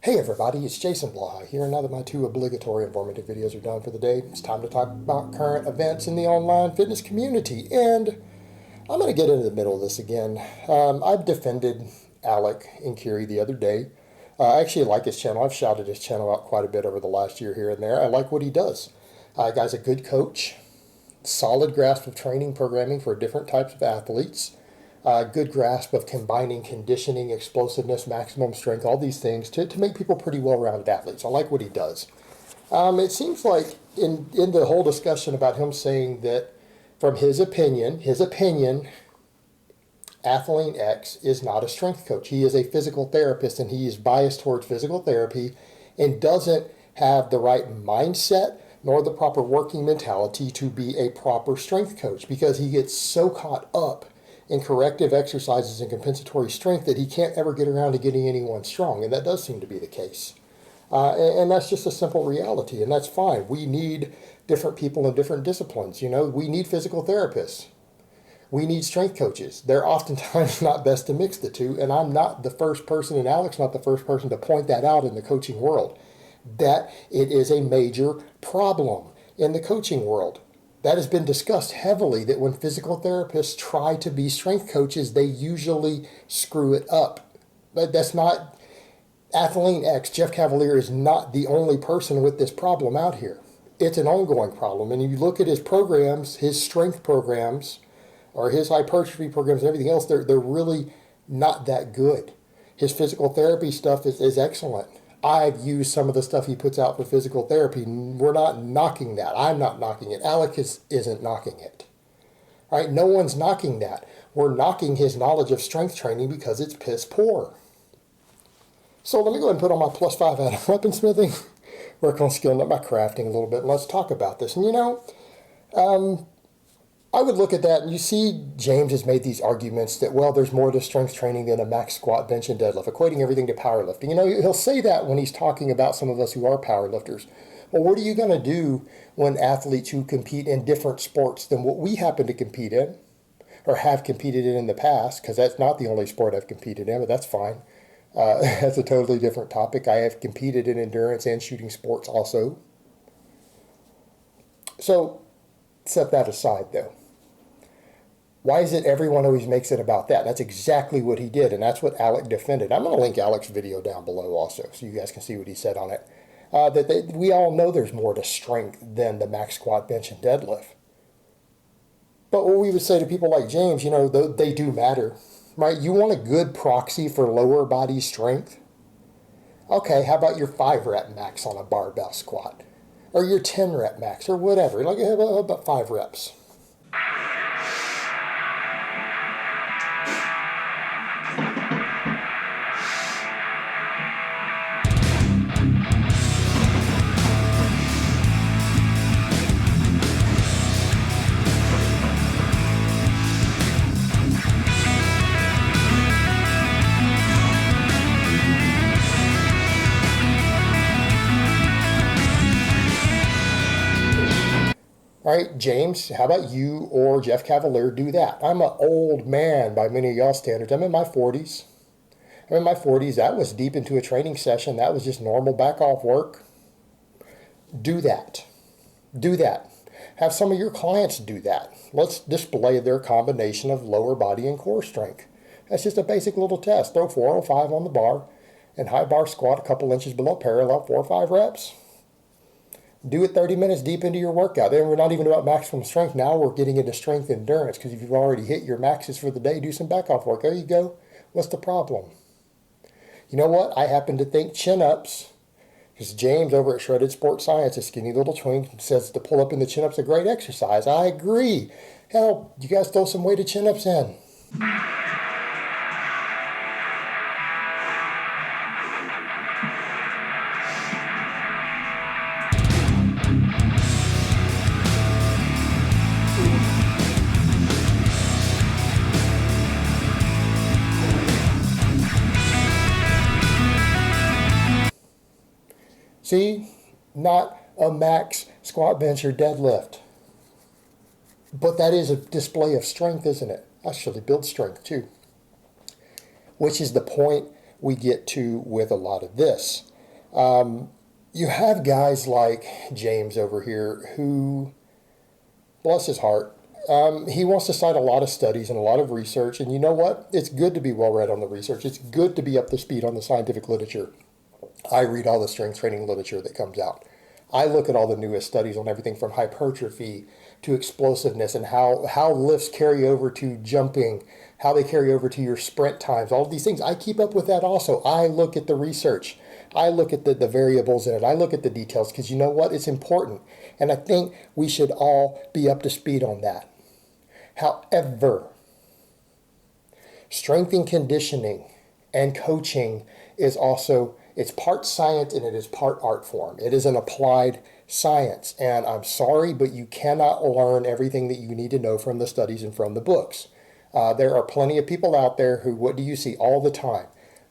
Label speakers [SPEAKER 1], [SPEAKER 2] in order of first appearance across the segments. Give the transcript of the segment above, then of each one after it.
[SPEAKER 1] Hey everybody, it's Jason Blaha here. Now that my two obligatory informative videos are done for the day, it's time to talk about current events in the online fitness community. And I'm going to get into the middle of this again. I've defended Alec Enkiri the other day. I actually like his channel. I've shouted his channel out quite a bit over the last year here and there. I like what he does. Guy's a good coach, solid grasp of training programming for different types of athletes. Good grasp of combining conditioning, explosiveness, maximum strength, all these things to make people pretty well-rounded athletes. I like what he does. It seems like in the whole discussion about him saying that from his opinion, Athlean-X is not a strength coach. He is a physical therapist and he is biased towards physical therapy and doesn't have the right mindset nor the proper working mentality to be a proper strength coach because he gets so caught up in corrective exercises and compensatory strength that he can't ever get around to getting anyone strong. And that does seem to be the case. And that's just a simple reality, and that's fine. We need different people in different disciplines. You know, we need physical therapists. We need strength coaches. They're oftentimes not best to mix the two, and I'm not the first person, and Alec's not the first person to point that out in the coaching world, that it is a major problem in the coaching world. That has been discussed heavily, that when physical therapists try to be strength coaches, they usually screw it up. But that's not, Athlean-X, Jeff Cavalier, is not the only person with this problem out here. It's an ongoing problem. And if you look at his programs, his strength programs, or his hypertrophy programs and everything else, they're really not that good. His physical therapy stuff is excellent. I've used some of the stuff he puts out for physical therapy. We're not knocking that. I'm not knocking it. Alec isn't knocking it. All right? No one's knocking that. We're knocking his knowledge of strength training because it's piss poor. So let me go ahead and put on my +5 out of weaponsmithing, work on skilling up my crafting a little bit, and let's talk about this. And you know, I would look at that, and you see James has made these arguments that, well, there's more to strength training than a max squat, bench, and deadlift, equating everything to powerlifting. You know, he'll say that when he's talking about some of us who are powerlifters. Well, what are you going to do when athletes who compete in different sports than what we happen to compete in, or have competed in the past, because that's not the only sport I've competed in, but that's fine. That's a totally different topic. I have competed in endurance and shooting sports also. So, set that aside, though. Why is it everyone always makes it about that? That's exactly what he did, and that's what Alec defended. I'm going to link Alec's video down below also, so you guys can see what he said on it. We all know there's more to strength than the max squat, bench, and deadlift. But what we would say to people like James, you know, they do matter, right? You want a good proxy for lower body strength? Okay, how about your 5-rep max on a barbell squat? Or your 10-rep max, or whatever. Like, how about 5 reps? All right, James, how about you or Jeff Cavalier do that? I'm an old man by many of y'all standards. I'm in my 40s. That was deep into a training session. That was just normal back off work. Do that. Do that. Have some of your clients do that. Let's display their combination of lower body and core strength. That's just a basic little test. Throw 4 or 5 on the bar and high bar squat a couple inches below parallel, 4 or 5 reps. Do it 30 minutes deep into your workout. Then we're not even about maximum strength. Now we're getting into strength endurance, because if you've already hit your maxes for the day, do some back off work. There you go. What's the problem? You know what? I happen to think chin-ups, because James over at Shredded Sports Science, a skinny little twink, says to pull up in the chin-ups a great exercise. I agree. Hell, you guys throw some weighted chin-ups in. See, not a max squat, bench, or deadlift. But that is a display of strength, isn't it? Actually builds strength too. Which is the point we get to with a lot of this. You have guys like James over here who, bless his heart, he wants to cite a lot of studies and a lot of research. And you know what? It's good to be well read on the research. It's good to be up to speed on the scientific literature. I read all the strength training literature that comes out. I look at all the newest studies on everything from hypertrophy to explosiveness and how lifts carry over to jumping, how they carry over to your sprint times, all of these things. I keep up with that also. I look at the research. I look at the variables in it. I look at the details because you know what? It's important. And I think we should all be up to speed on that. However, strength and conditioning and coaching is also, it's part science and it is part art form. It is an applied science. And I'm sorry, but you cannot learn everything that you need to know from the studies and from the books. There are plenty of people out there who, what do you see all the time?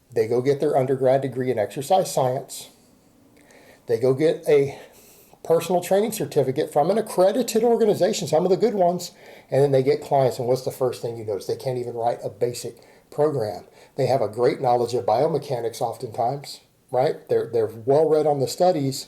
[SPEAKER 1] They go get their undergrad degree in exercise science. They go get a personal training certificate from an accredited organization, some of the good ones, and then they get clients, and what's the first thing you notice? They can't even write a basic program. They have a great knowledge of biomechanics oftentimes, right? They're well read on the studies,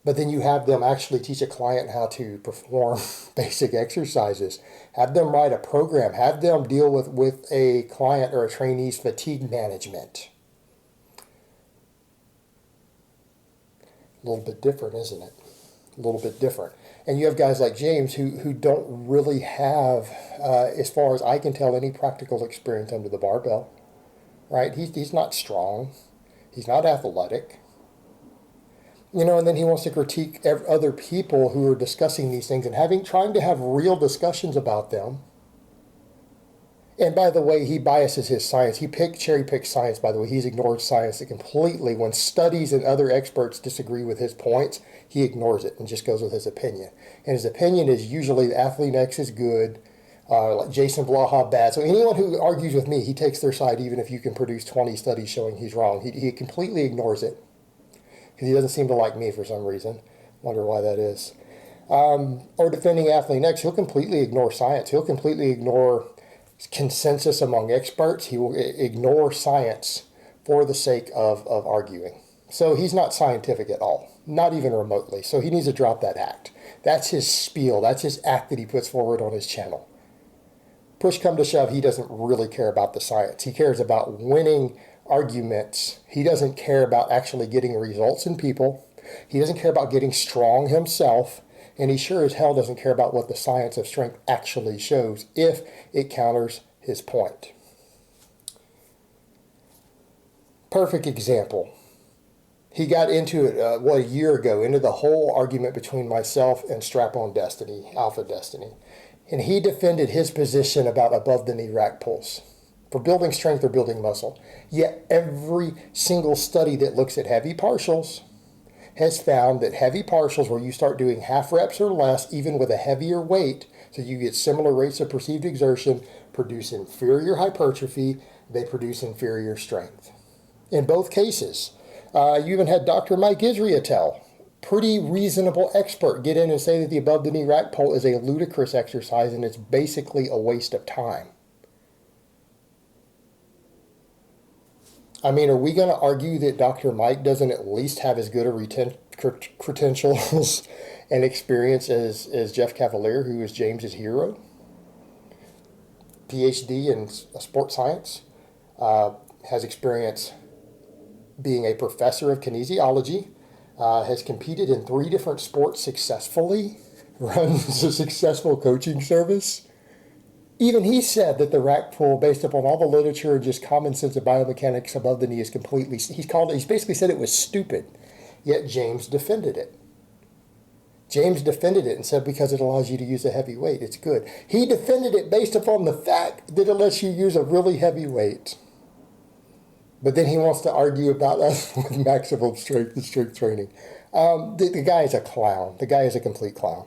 [SPEAKER 1] but then you have them actually teach a client how to perform basic exercises, have them write a program, have them deal with a client or a trainee's fatigue management. A little bit different, isn't it? A little bit different. And you have guys like James who don't really have, as far as I can tell, any practical experience under the barbell, right? He's not strong. He's not athletic. You know, and then he wants to critique other people who are discussing these things and trying to have real discussions about them. And by the way, he biases his science. He cherry picks science, by the way. He's ignored science completely. When studies and other experts disagree with his points, he ignores it and just goes with his opinion. And his opinion is usually the Athlean-X is good, like Jason Blaha bad. So anyone who argues with me, he takes their side even if you can produce 20 studies showing he's wrong. He completely ignores it because he doesn't seem to like me for some reason. Wonder why that is. Or defending Athlean-X, he'll completely ignore science. He'll completely ignore consensus among experts. He will ignore science for the sake of arguing. So he's not scientific at all, not even remotely. So he needs to drop that act. That's his spiel. That's his act that he puts forward on his channel. Push come to shove, he doesn't really care about the science. He cares about winning arguments. He doesn't care about actually getting results in people. He doesn't care about getting strong himself. And he sure as hell doesn't care about what the science of strength actually shows if it counters his point. Perfect example. He got into it, a year ago, into the whole argument between myself and Strap-On Destiny, Alpha Destiny. And he defended his position about above-the-knee rack pulls for building strength or building muscle. Yet every single study that looks at heavy partials has found that heavy partials, where you start doing half reps or less, even with a heavier weight, so you get similar rates of perceived exertion, produce inferior hypertrophy, they produce inferior strength. In both cases, you even had Dr. Mike Israetel, pretty reasonable expert, get in and say that the above-the-knee rack pull is a ludicrous exercise and it's basically a waste of time. I mean, are we going to argue that Dr. Mike doesn't at least have as good a credentials and experience as Jeff Cavalier, who is James's hero? PhD in sports science, has experience being a professor of kinesiology, has competed in 3 different sports successfully, runs a successful coaching service. Even he said that the rack pull, based upon all the literature and just common sense of biomechanics above the knee, is completely, he's basically said it was stupid. Yet James defended it. James defended it and said because it allows you to use a heavy weight, it's good. He defended it based upon the fact that it lets you use a really heavy weight. But then he wants to argue about us with maximum strength and strength training. The guy is a clown. The guy is a complete clown.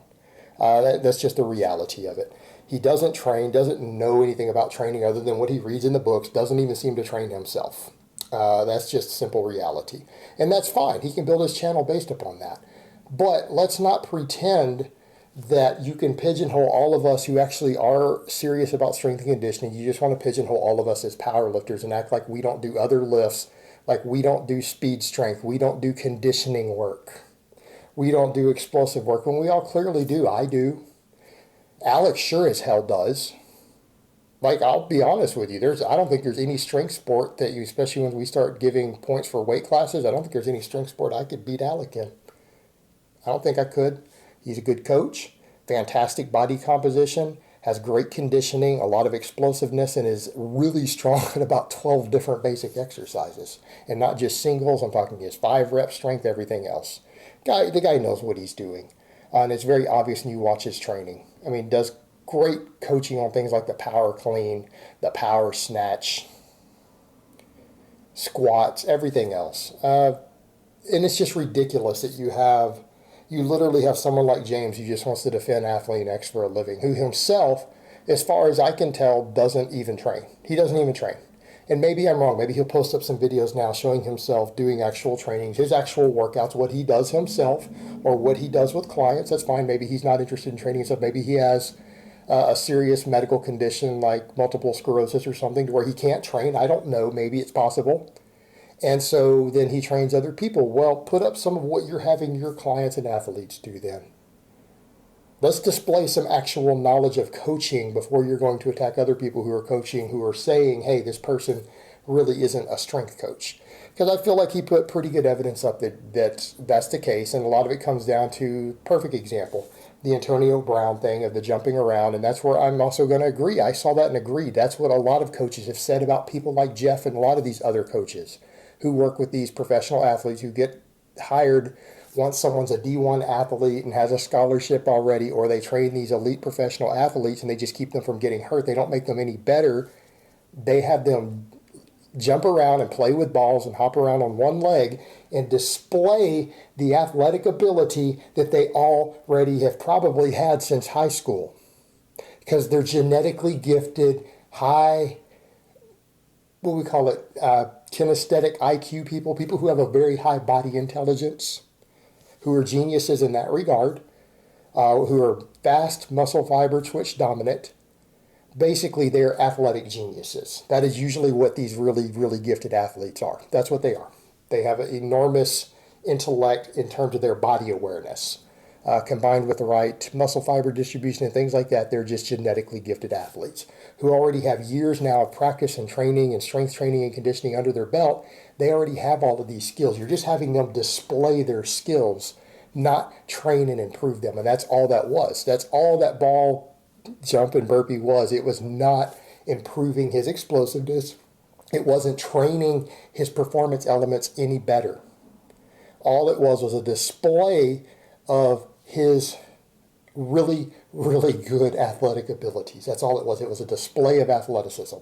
[SPEAKER 1] That's just the reality of it. He doesn't train, doesn't know anything about training other than what he reads in the books, doesn't even seem to train himself. That's just simple reality. And that's fine. He can build his channel based upon that. But let's not pretend that you can pigeonhole all of us who actually are serious about strength and conditioning. You just want to pigeonhole all of us as power lifters and act like we don't do other lifts Like, we don't do speed strength. We don't do conditioning work. We don't do explosive work when we all clearly do. I do. Alex sure as hell does. Like, I'll be honest with you, I don't think there's any strength sport that you, especially when we start giving points for weight classes, I don't think there's any strength sport I could beat Alec in. I don't think I could. He's a good coach, fantastic body composition, has great conditioning, a lot of explosiveness, and is really strong at about 12 different basic exercises. And not just singles, I'm talking his 5-rep strength, everything else. The guy knows what he's doing. And it's very obvious when you watch his training. I mean, does great coaching on things like the power clean, the power snatch, squats, everything else. And it's just ridiculous that you literally have someone like James who just wants to defend Athlean-X for a living, who himself, as far as I can tell, doesn't even train. He doesn't even train. And maybe I'm wrong. Maybe he'll post up some videos now showing himself doing actual trainings, his actual workouts, what he does himself or what he does with clients. That's fine. Maybe he's not interested in training himself. Maybe he has a serious medical condition like multiple sclerosis or something to where he can't train. I don't know. Maybe it's possible. And so then he trains other people. Well, put up some of what you're having your clients and athletes do then. Let's display some actual knowledge of coaching before you're going to attack other people who are coaching, who are saying, hey, this person really isn't a strength coach. Because I feel like he put pretty good evidence up that's the case. And a lot of it comes down to, perfect example, the Antonio Brown thing of the jumping around. And that's where I'm also going to agree. I saw that and agreed. That's what a lot of coaches have said about people like Jeff and a lot of these other coaches who work with these professional athletes who get hired once someone's a D1 athlete and has a scholarship already, or they train these elite professional athletes and they just keep them from getting hurt. They don't make them any better. They have them jump around and play with balls and hop around on one leg and display the athletic ability that they already have probably had since high school, because they're genetically gifted, high, what we call it, kinesthetic IQ people who have a very high body intelligence, who are geniuses in that regard, who are fast, muscle fiber, twitch dominant. Basically, they're athletic geniuses. That is usually what these really, really gifted athletes are. That's what they are. They have an enormous intellect in terms of their body awareness. Combined with the right muscle fiber distribution and things like that, they're just genetically gifted athletes who already have years now of practice and training and strength training and conditioning under their belt. They already have all of these skills. You're just having them display their skills, not train and improve them. And that's all that was. That's all that ball jump and burpee was. It was not improving his explosiveness. It wasn't training his performance elements any better. All it was a display of his really, really good athletic abilities. That's all it was. It was a display of athleticism.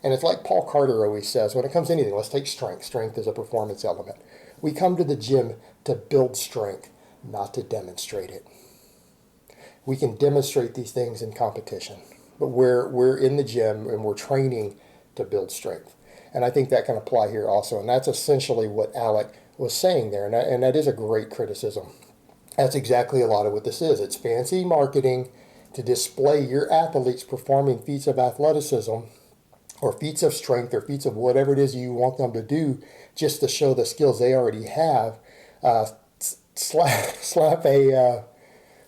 [SPEAKER 1] And it's like Paul Carter always says, when it comes to anything, let's take strength. Strength is a performance element. We come to the gym to build strength, not to demonstrate it. We can demonstrate these things in competition, but we're in the gym and we're training to build strength. And I think that can apply here also. And that's essentially what Alec was saying there. And that is a great criticism. That's exactly a lot of what this is. It's fancy marketing to display your athletes performing feats of athleticism or feats of strength or feats of whatever it is you want them to do, just to show the skills they already have. Slap a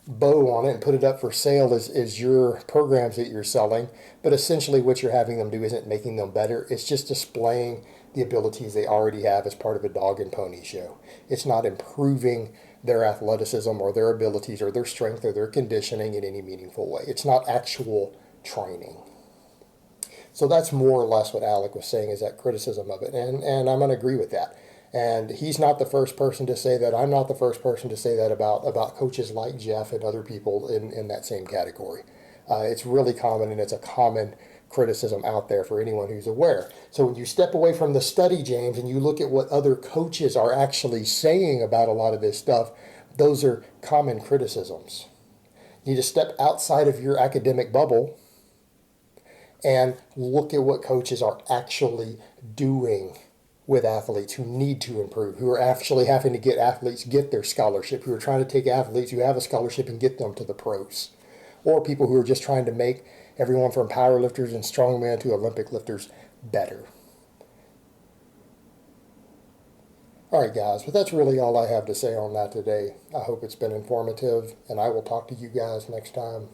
[SPEAKER 1] bow on it and put it up for sale as your programs that you're selling. But essentially what you're having them do isn't making them better. It's just displaying the abilities they already have as part of a dog and pony show. It's not improving their athleticism or their abilities or their strength or their conditioning in any meaningful way. It's not actual training. So that's more or less what Alec was saying, is that criticism of it. And I'm going to agree with that. And he's not the first person to say that. I'm not the first person to say that about coaches like Jeff and other people in that same category. It's really common, and it's a common criticism out there for anyone who's aware. So when you step away from the study, James, and you look at what other coaches are actually saying about a lot of this stuff, those are common criticisms. You need to step outside of your academic bubble and look at what coaches are actually doing with athletes who need to improve, who are actually having to get athletes get their scholarship, who are trying to take athletes who have a scholarship and get them to the pros, or people who are just trying to make everyone from powerlifters and strongmen to Olympic lifters better. All right, guys, but that's really all I have to say on that today. I hope it's been informative, and I will talk to you guys next time.